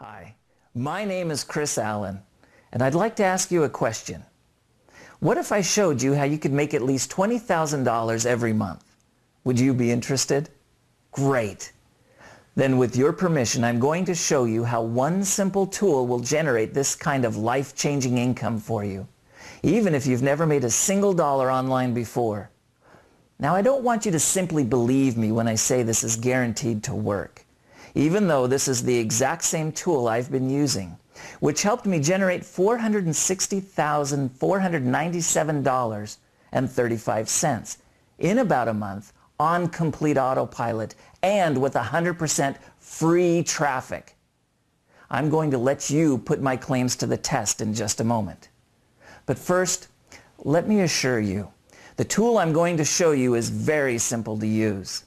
Hi, my name is Chris Allen, and I'd like to ask you a question. What if I showed you how you could make at least $20,000 every month? Would you be interested? Great. Then with your permission, I'm going to show you how one simple tool will generate this kind of life-changing income for you, even if you've never made a single dollar online before. Now, I don't want you to simply believe me when I say this is guaranteed to work, even though this is the exact same tool I've been using, which helped me generate $460,497.35 in about a month on complete autopilot and with 100% free traffic. I'm going to let you put my claims to the test in just a moment. But first, let me assure you, the tool I'm going to show you is very simple to use.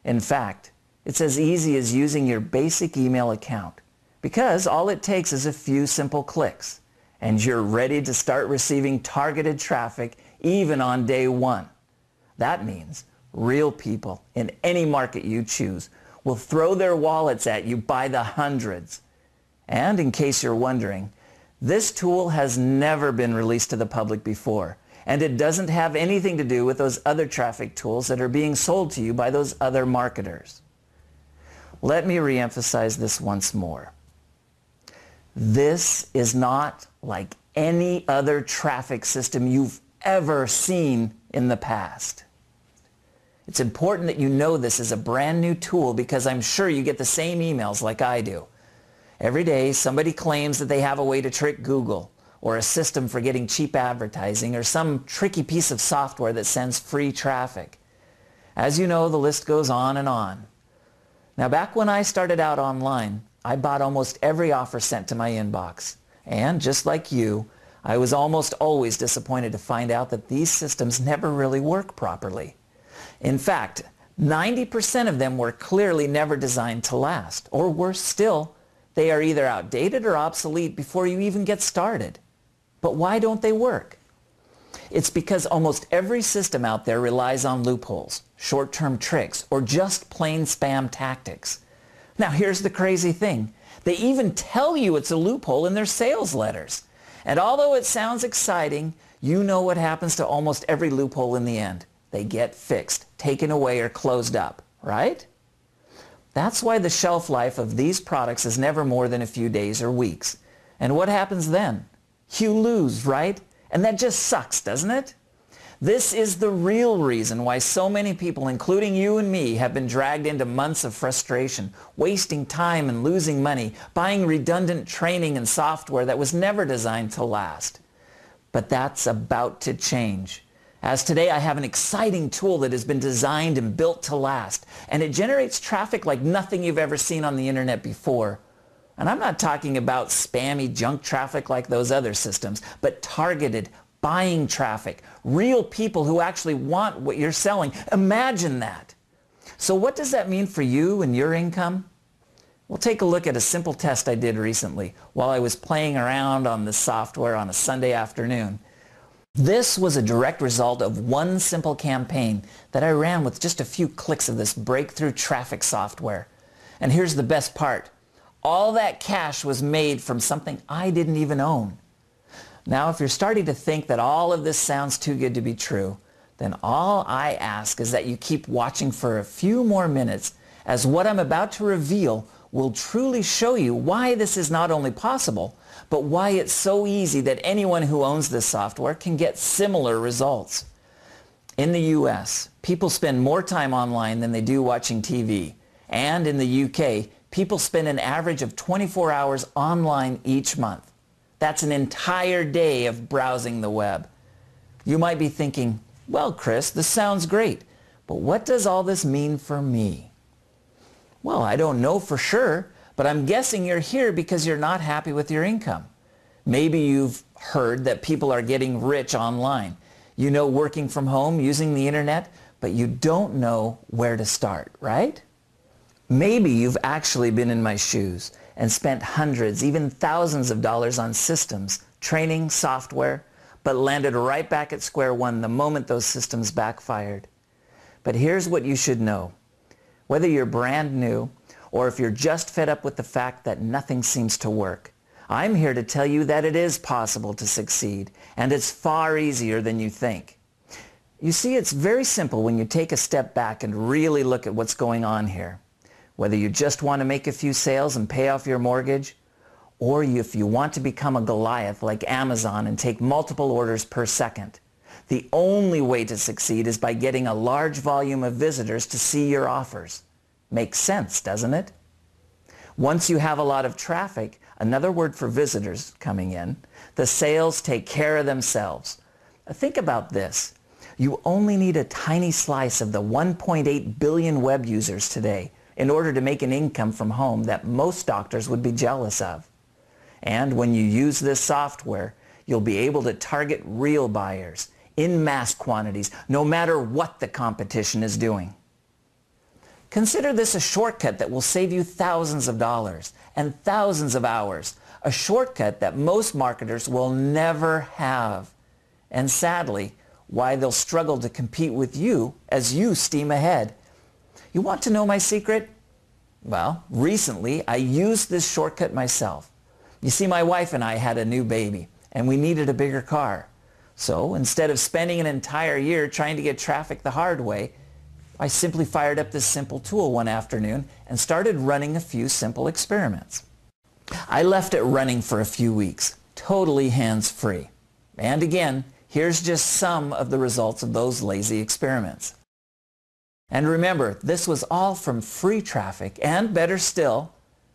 In fact, it's as easy as using your basic email account, because all it takes is a few simple clicks, and you're ready to start receiving targeted traffic even on day one. That means real people in any market you choose will throw their wallets at you by the hundreds. And in case you're wondering, this tool has never been released to the public before, and it doesn't have anything to do with those other traffic tools that are being sold to you by those other marketers. Let me reemphasize this once more. This is not like any other traffic system you've ever seen in the past. It's important that you know this is a brand new tool because I'm sure you get the same emails like I do. Every day somebody claims that they have a way to trick Google, or a system for getting cheap advertising, or some tricky piece of software that sends free traffic. As you know, the list goes on and on. Now, back when I started out online, I bought almost every offer sent to my inbox. And just like you, I was almost always disappointed to find out that these systems never really work properly. In fact, 90% of them were clearly never designed to last. Or worse still, they are either outdated or obsolete before you even get started. But why don't they work? It's because almost every system out there relies on loopholes, short-term tricks, or just plain spam tactics. Now here's the crazy thing. They even tell you it's a loophole in their sales letters. And although it sounds exciting, you know what happens to almost every loophole in the end. They get fixed, taken away, or closed up, right? That's why the shelf life of these products is never more than a few days or weeks. And what happens then? You lose, right? And that just sucks, doesn't it? This is the real reason why so many people, including you and me, have been dragged into months of frustration, wasting time and losing money, buying redundant training and software that was never designed to last. But that's about to change. As today I have an exciting tool that has been designed and built to last, and it generates traffic like nothing you've ever seen on the internet before. And I'm not talking about spammy junk traffic like those other systems, but targeted, buying traffic, real people who actually want what you're selling. Imagine that. So what does that mean for you and your income? We'll take a look at a simple test I did recently while I was playing around on this software on a Sunday afternoon. This was a direct result of one simple campaign that I ran with just a few clicks of this breakthrough traffic software. And here's the best part. All that cash was made from something I didn't even own. Now, if you're starting to think that all of this sounds too good to be true, then all I ask is that you keep watching for a few more minutes, as what I'm about to reveal will truly show you why this is not only possible, but why it's so easy that anyone who owns this software can get similar results. In the US, people spend more time online than they do watching TV. And in the UK, people spend an average of 24 hours online each month. That's an entire day of browsing the web. You might be thinking, well, Chris, this sounds great, but what does all this mean for me? Well, I don't know for sure, but I'm guessing you're here because you're not happy with your income. Maybe you've heard that people are getting rich online. You know, working from home, using the internet, but you don't know where to start, right? Maybe you've actually been in my shoes and spent hundreds, even thousands of dollars on systems, training, software, but landed right back at square one the moment those systems backfired. But here's what you should know. Whether you're brand new or if you're just fed up with the fact that nothing seems to work, I'm here to tell you that it is possible to succeed, and it's far easier than you think. You see, it's very simple when you take a step back and really look at what's going on here. Whether you just want to make a few sales and pay off your mortgage, or if you want to become a Goliath like Amazon and take multiple orders per second. The only way to succeed is by getting a large volume of visitors to see your offers. Makes sense, doesn't it? Once you have a lot of traffic, another word for visitors coming in, the sales take care of themselves. Think about this. You only need a tiny slice of the 1.8 billion web users today in order to make an income from home that most doctors would be jealous of. And when you use this software, you'll be able to target real buyers in mass quantities, no matter what the competition is doing. Consider this a shortcut that will save you thousands of dollars and thousands of hours, a shortcut that most marketers will never have. And sadly, why they'll struggle to compete with you as you steam ahead. You want to know my secret? Well, recently I used this shortcut myself. You see, my wife and I had a new baby, and we needed a bigger car. So instead of spending an entire year trying to get traffic the hard way, I simply fired up this simple tool one afternoon and started running a few simple experiments. I left it running for a few weeks, totally hands-free. And again, here's just some of the results of those lazy experiments. And remember, this was all from free traffic, and better still,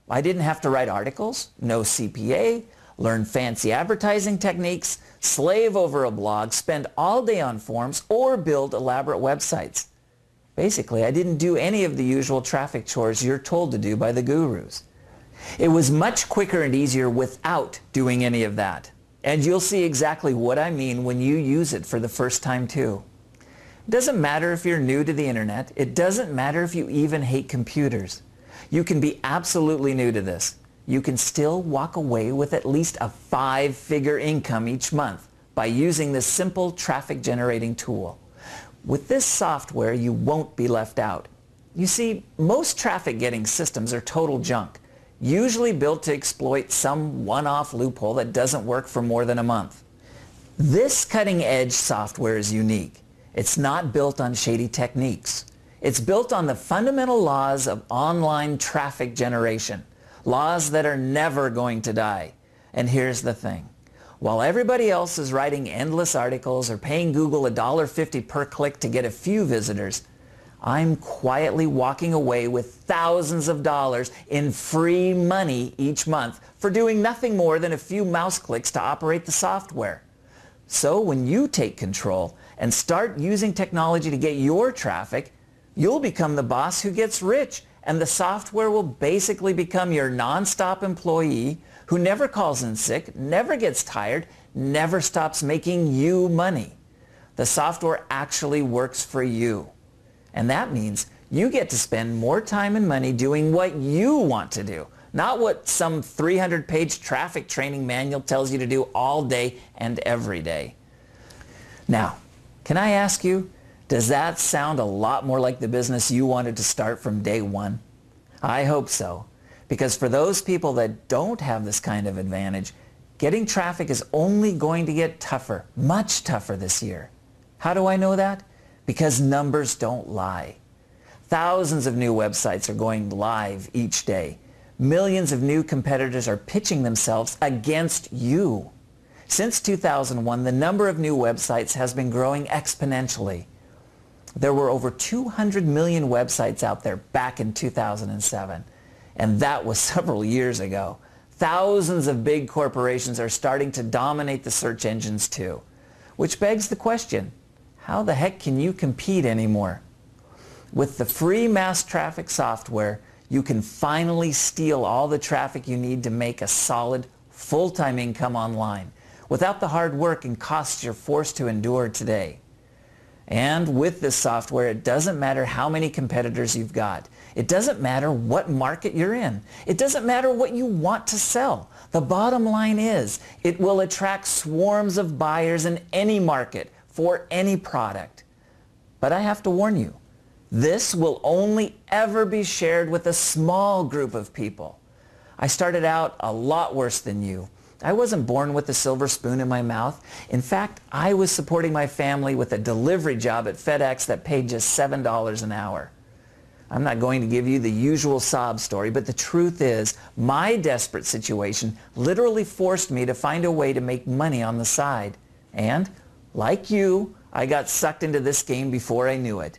I didn't have to write articles, no CPA, learn fancy advertising techniques, slave over a blog, spend all day on forums, or build elaborate websites. Basically, I didn't do any of the usual traffic chores you're told to do by the gurus. It was much quicker and easier without doing any of that. And you'll see exactly what I mean when you use it for the first time too. It doesn't matter if you're new to the internet. It doesn't matter if you even hate computers. You can be absolutely new to this. You can still walk away with at least a 5-figure income each month by using this simple traffic generating tool. With this software, you won't be left out. You see, most traffic getting systems are total junk, usually built to exploit some one-off loophole that doesn't work for more than a month. This cutting-edge software is unique. It's not built on shady techniques. It's built on the fundamental laws of online traffic generation, laws that are never going to die. And here's the thing. While everybody else is writing endless articles or paying Google $1.50 per click to get a few visitors, I'm quietly walking away with thousands of dollars in free money each month for doing nothing more than a few mouse clicks to operate the software. So when you take control and start using technology to get your traffic, you'll become the boss who gets rich, and the software will basically become your non-stop employee who never calls in sick, never gets tired, never stops making you money. The software actually works for you. And that means you get to spend more time and money doing what you want to do, not what some 300-page traffic training manual tells you to do all day and every day. Now, can I ask you, does that sound a lot more like the business you wanted to start from day one? I hope so. Because for those people that don't have this kind of advantage, getting traffic is only going to get tougher, much tougher this year. How do I know that? Because numbers don't lie. Thousands of new websites are going live each day. Millions of new competitors are pitching themselves against you. Since 2001, the number of new websites has been growing exponentially. There were over 200 million websites out there back in 2007. And that was several years ago. Thousands of big corporations are starting to dominate the search engines too. Which begs the question, how the heck can you compete anymore? With the free mass traffic software, you can finally steal all the traffic you need to make a solid, full-time income online without the hard work and costs you're forced to endure today. And with this software, it doesn't matter how many competitors you've got. It doesn't matter what market you're in. It doesn't matter what you want to sell. The bottom line is, it will attract swarms of buyers in any market for any product. But I have to warn you, This will only ever be shared with a small group of people. I started out a lot worse than you. I wasn't born with a silver spoon in my mouth. In fact, I was supporting my family with a delivery job at FedEx that paid just $7 an hour. I'm not going to give you the usual sob story, but the truth is, my desperate situation literally forced me to find a way to make money on the side. And, like you, I got sucked into this game before I knew it.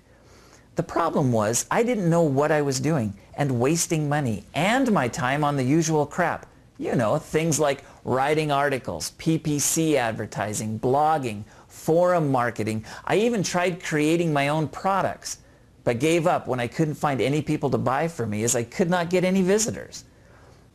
The problem was, I didn't know what I was doing and wasting money and my time on the usual crap. You know, things like writing articles, PPC advertising, blogging, forum marketing. I even tried creating my own products, but gave up when I couldn't find any people to buy for me as I could not get any visitors.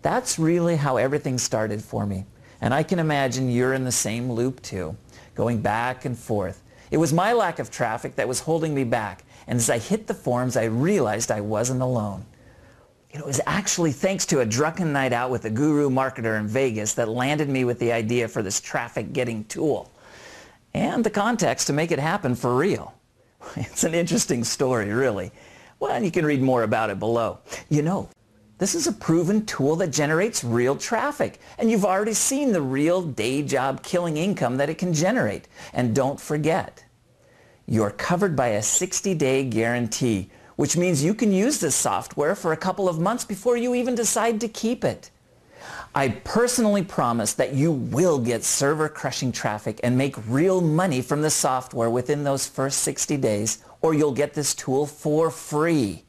That's really how everything started for me. And I can imagine you're in the same loop too, going back and forth. It was my lack of traffic that was holding me back. And as I hit the forums, I realized I wasn't alone. It was actually thanks to a drunken night out with a guru marketer in Vegas that landed me with the idea for this traffic getting tool. And the context to make it happen for real. It's an interesting story, really. Well, and you can read more about it below. You know, this is a proven tool that generates real traffic. And you've already seen the real day job killing income that it can generate. And don't forget, you're covered by a 60-day guarantee, which means you can use this software for a couple of months before you even decide to keep it. I personally promise that you will get server-crushing traffic and make real money from the software within those first 60 days, or you'll get this tool for free.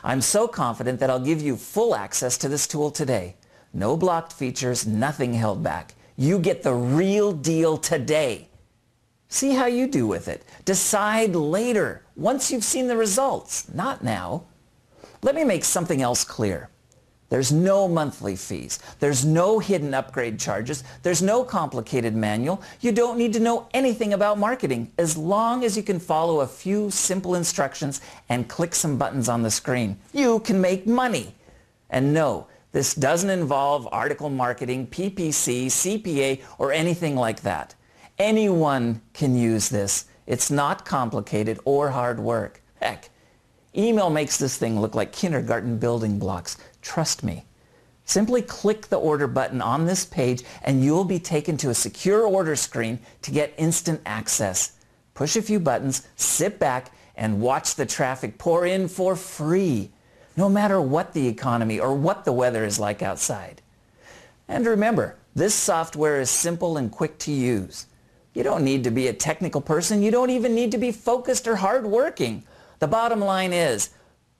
I'm so confident that I'll give you full access to this tool today. No blocked features, nothing held back. You get the real deal today. See how you do with it. Decide later, once you've seen the results, not now. Let me make something else clear. There's no monthly fees. There's no hidden upgrade charges. There's no complicated manual. You don't need to know anything about marketing as long as you can follow a few simple instructions and click some buttons on the screen. You can make money. And no, this doesn't involve article marketing, PPC, CPA, or anything like that. Anyone can use this. It's not complicated or hard work. Heck, email makes this thing look like kindergarten building blocks. Trust me. Simply click the order button on this page and you'll be taken to a secure order screen to get instant access. Push a few buttons, sit back, and watch the traffic pour in for free, no matter what the economy or what the weather is like outside. And remember, this software is simple and quick to use. You don't need to be a technical person. You don't even need to be focused or hardworking. The bottom line is,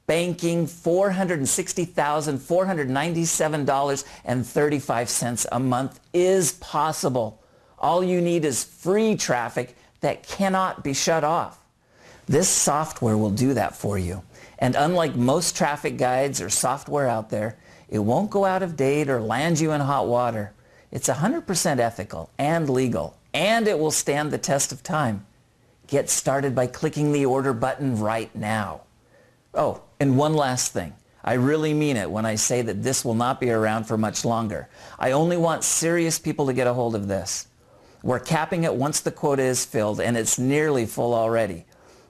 banking $460,497.35 a month is possible. All you need is free traffic that cannot be shut off. This software will do that for you. And unlike most traffic guides or software out there, it won't go out of date or land you in hot water. It's 100% ethical and legal, and it will stand the test of time. Get started by clicking the order button right now. Oh, and one last thing. I really mean it when I say that this will not be around for much longer. I only want serious people to get a hold of this. We're capping it once the quota is filled, and it's nearly full already.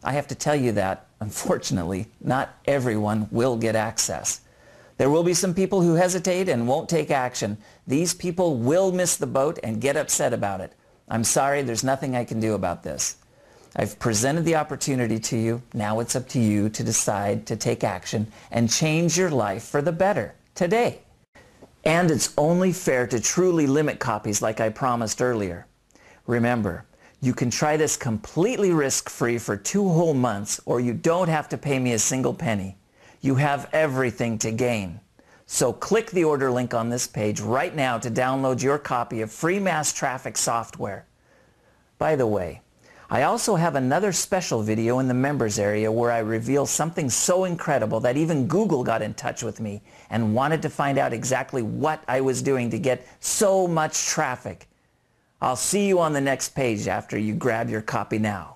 I have to tell you that, unfortunately, not everyone will get access. There will be some people who hesitate and won't take action. These people will miss the boat and get upset about it. I'm sorry, there's nothing I can do about this. I've presented the opportunity to you. Now it's up to you to decide to take action and change your life for the better today. And it's only fair to truly limit copies like I promised earlier. Remember, you can try this completely risk-free for 2 whole months, or you don't have to pay me a single penny. You have everything to gain. So click the order link on this page right now to download your copy of free mass traffic software. By the way, I also have another special video in the members area where I reveal something so incredible that even Google got in touch with me and wanted to find out exactly what I was doing to get so much traffic. I'll see you on the next page after you grab your copy now.